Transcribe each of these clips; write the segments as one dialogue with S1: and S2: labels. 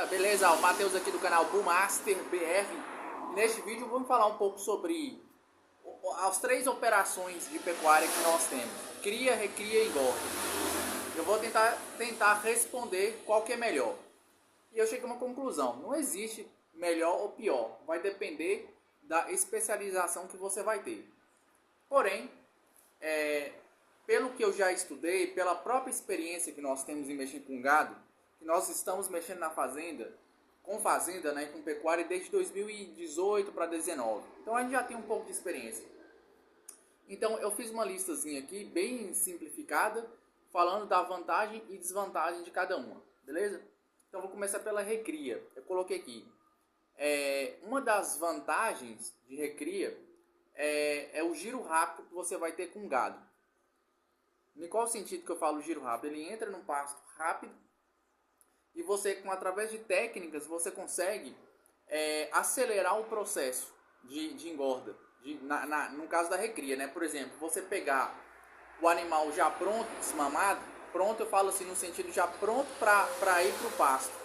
S1: galera, beleza? O Matheus aqui do canal Bullmaster BR. E neste vídeo vamos falar um pouco sobre as três operações de pecuária que nós temos: cria, recria e engorda. Eu vou tentar responder qual que é melhor. E eu cheguei a uma conclusão: não existe melhor ou pior, vai depender da especialização que você vai ter. Porém, pelo que eu já estudei, pela própria experiência que nós temos em mexer com gado, que nós estamos mexendo na fazenda, né, com pecuária desde 2018 para 2019. Então a gente já tem um pouco de experiência. Então eu fiz uma listazinha aqui, bem simplificada, falando da vantagem e desvantagem de cada uma, beleza? Então vou começar pela recria. Eu coloquei aqui. Uma das vantagens de recria é o giro rápido que você vai ter com o gado. Em qual sentido que eu falo giro rápido? Ele entra num pasto rápido e você, através de técnicas, você consegue acelerar o processo de engorda. No caso da recria, né? Por exemplo, você pegar o animal já pronto, desmamado, pronto eu falo assim no sentido já pronto para ir para o pasto.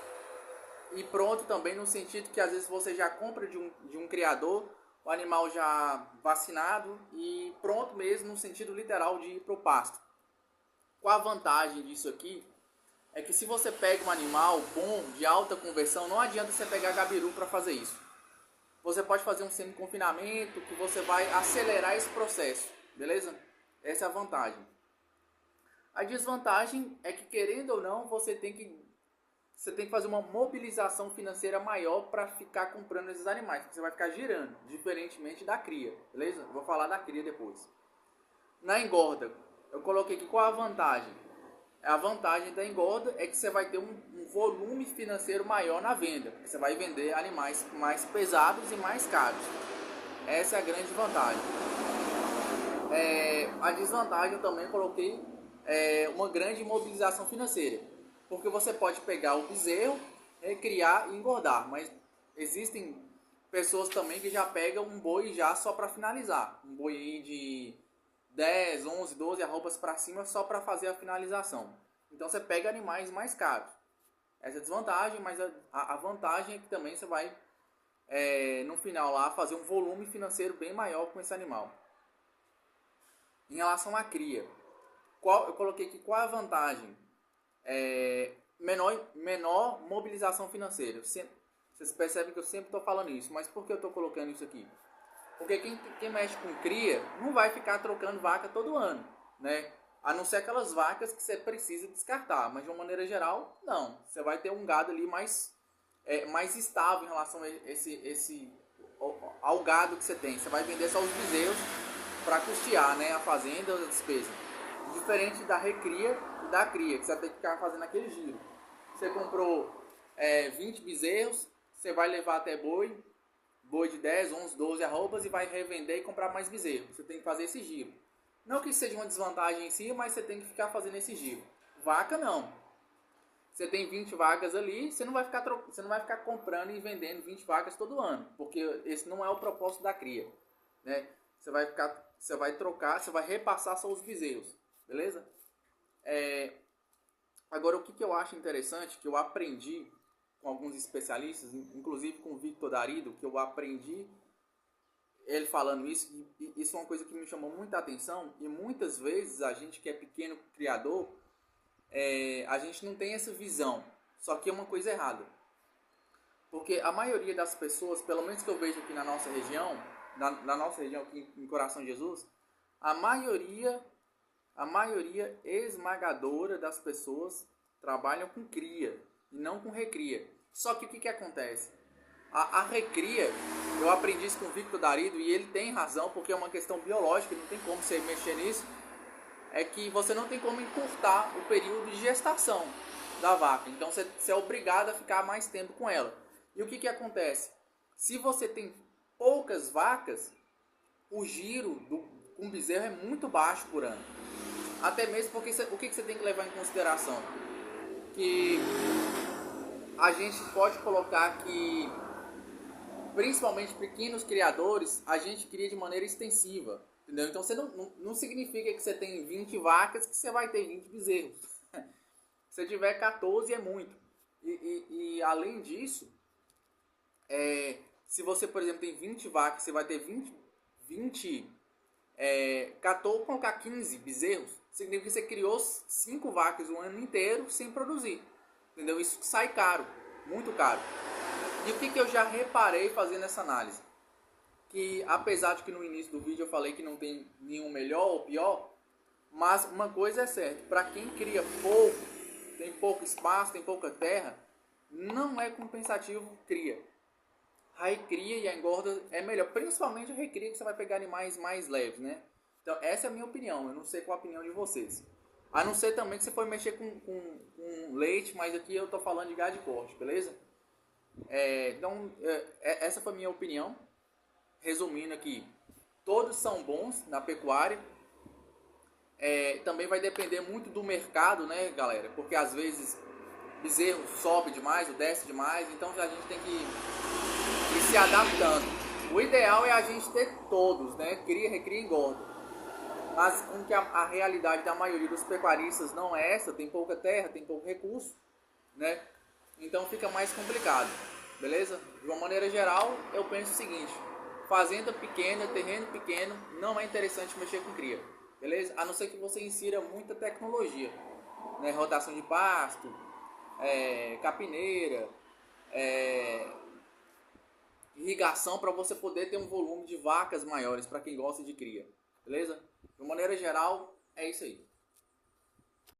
S1: E pronto também no sentido que às vezes você já compra de um criador o animal já vacinado e pronto mesmo no sentido literal de ir para o pasto. Qual a vantagem disso aqui? É que se você pega um animal bom, de alta conversão, não adianta você pegar gabiru para fazer isso. Você pode fazer um semi-confinamento que você vai acelerar esse processo, beleza? Essa é a vantagem. A desvantagem é que, querendo ou não, você tem que fazer uma mobilização financeira maior para ficar comprando esses animais, porque você vai ficar girando, diferentemente da cria, beleza? Eu vou falar da cria depois. Na engorda, eu coloquei aqui qual a vantagem. A vantagem da engorda é que você vai ter um volume financeiro maior na venda, porque você vai vender animais mais pesados e mais caros. Essa é a grande vantagem. A desvantagem eu também coloquei uma grande mobilização financeira, porque você pode pegar o bezerro, criar e engordar, mas existem pessoas também que já pegam um boi já só para finalizar, um boi de 10, 11, 12 arrobas para cima só para fazer a finalização. Então você pega animais mais caros. Essa é a desvantagem, mas a vantagem é que também você vai no final lá fazer um volume financeiro bem maior com esse animal. Em relação à cria, eu coloquei aqui qual é a vantagem? Menor mobilização financeira. Vocês percebem que eu sempre estou falando isso, mas por que eu estou colocando isso aqui? Porque quem mexe com cria não vai ficar trocando vaca todo ano, né? A não ser aquelas vacas que você precisa descartar, mas de uma maneira geral, não. Você vai ter um gado ali mais estável em relação ao gado que você tem. Você vai vender só os bezerros para custear, né, a fazenda, a despesa. Diferente da recria e da cria, que você vai ter que ficar fazendo aquele giro. Você comprou 20 bezerros, você vai levar até boi de 10, 11, 12 arrobas e vai revender e comprar mais bezerro. Você tem que fazer esse giro. Não que seja uma desvantagem em si, mas você tem que ficar fazendo esse giro. Vaca não. Você tem 20 vacas ali, você não vai ficar comprando e vendendo 20 vacas todo ano, porque esse não é o propósito da cria, né? Você vai trocar, você vai repassar só os bezerros, beleza? Agora, o que eu acho interessante, que eu aprendi com alguns especialistas, inclusive com o Victor Darido, que eu aprendi ele falando isso, e isso é uma coisa que me chamou muita atenção, e muitas vezes a gente que é pequeno criador, a gente não tem essa visão, só que é uma coisa errada. Porque a maioria das pessoas, pelo menos que eu vejo aqui na nossa região, na nossa região aqui em Coração de Jesus, a maioria esmagadora das pessoas trabalham com cria e não com recria. Só que o que acontece? A recria, eu aprendi isso com o Victor Darido e ele tem razão, porque é uma questão biológica, não tem como você mexer nisso. É que você não tem como encurtar o período de gestação da vaca. Então você é obrigado a ficar mais tempo com ela. E o que acontece? Se você tem poucas vacas, o giro com bezerro é muito baixo por ano. Até mesmo porque o que você tem que levar em consideração? Que a gente pode colocar que, principalmente pequenos criadores, a gente cria de maneira extensiva, entendeu? Então você não significa que você tem 20 vacas que você vai ter 20 bezerros. Se tiver 14 é muito. E além disso, se você, por exemplo, tem 20 vacas, você vai ter 14, colocar 15 bezerros, significa que você criou 5 vacas o ano inteiro sem produzir. Entendeu? Isso sai caro, muito caro. E o que eu já reparei fazendo essa análise? Que apesar de que no início do vídeo eu falei que não tem nenhum melhor ou pior, mas uma coisa é certa, para quem cria pouco, tem pouco espaço, tem pouca terra, não é compensativo cria. A recria e a engorda é melhor, principalmente a recria, que você vai pegar animais mais leves, né? Então essa é a minha opinião, eu não sei qual a opinião de vocês. A não ser também que você for mexer com leite, mas aqui eu tô falando de gado de corte, beleza? Essa foi a minha opinião. Resumindo aqui, todos são bons na pecuária. Também vai depender muito do mercado, né, galera? Porque às vezes bezerro sobe demais ou desce demais, então a gente tem que ir se adaptando. O ideal é a gente ter todos, né? Cria, recria e engorda. Mas com que a realidade da maioria dos pecuaristas não é essa, tem pouca terra, tem pouco recurso, né? Então fica mais complicado, beleza? De uma maneira geral, eu penso o seguinte: fazenda pequena, terreno pequeno, não é interessante mexer com cria, beleza? A não ser que você insira muita tecnologia, né? Rotação de pasto, capineira, irrigação, para você poder ter um volume de vacas maiores para quem gosta de cria, beleza? De uma maneira geral, é isso aí.